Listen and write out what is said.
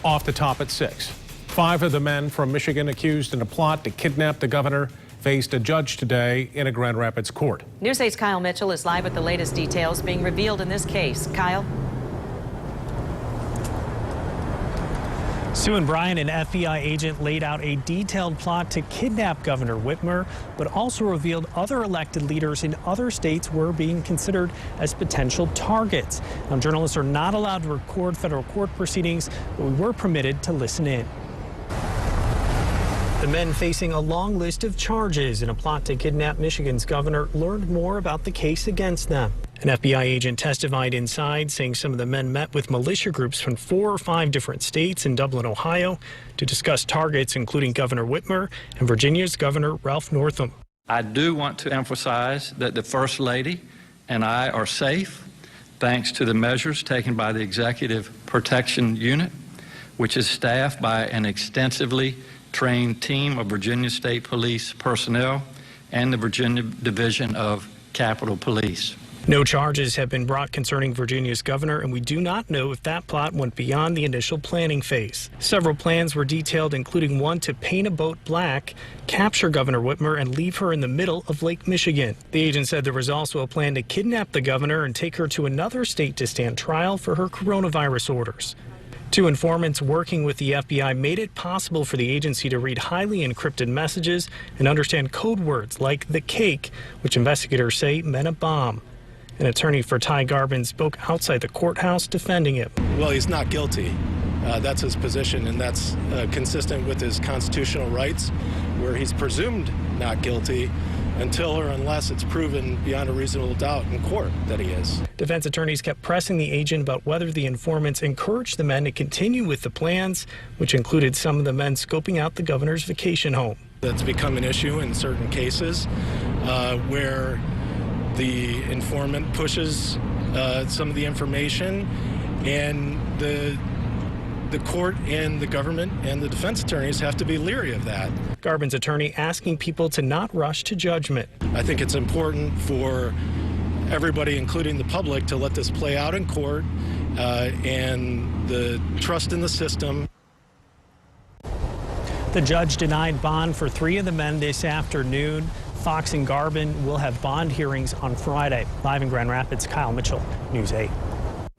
Off the top at 6. 5 of the men from Michigan accused in a plot to kidnap the governor faced a judge today in a Grand Rapids court. News 8's Kyle Mitchell is live with the latest details being revealed in this case. Kyle? Sue and Brian, an FBI agent, laid out a detailed plot to kidnap Governor Whitmer, but also revealed other elected leaders in other states were being considered as potential targets. Now, journalists are not allowed to record federal court proceedings, but we were permitted to listen in. The men facing a long list of charges in a plot to kidnap Michigan's governor learned more about the case against them. An FBI agent testified inside, saying some of the men met with militia groups from 4 or 5 different states in Dublin, Ohio, to discuss targets including Governor Whitmer and Virginia's Governor Ralph Northam. I do want to emphasize that the First Lady and I are safe thanks to the measures taken by the Executive Protection Unit, which is staffed by an extensively trained team of Virginia State Police personnel and the Virginia Division of Capitol Police. No charges have been brought concerning Virginia's governor, and we do not know if that plot went beyond the initial planning phase. Several plans were detailed, including one to paint a boat black, capture Governor Whitmer, and leave her in the middle of Lake Michigan. The agent said there was also a plan to kidnap the governor and take her to another state to stand trial for her coronavirus orders. 2 informants working with the FBI made it possible for the agency to read highly encrypted messages and understand code words like the cake, which investigators say meant a bomb. An attorney for Ty Garbin spoke outside the courthouse defending him. Well, he's not guilty. That's his position, and that's consistent with his constitutional rights, where he's presumed not guilty until or unless it's proven beyond a reasonable doubt in court that he is. Defense attorneys kept pressing the agent about whether the informants encouraged the men to continue with the plans, which included some of the men scoping out the governor's vacation home. That's become an issue in certain cases where the informant pushes some of the information, and the court and the government and the defense attorneys have to be leery of that. Garbin's attorney asking people to not rush to judgment. I think it's important for everybody, including the public, to let this play out in court and the trust in the system. The judge denied bond for 3 of the men this afternoon. Fox and Garbin will have bond hearings on Friday. Live in Grand Rapids, Kyle Mitchell, News 8.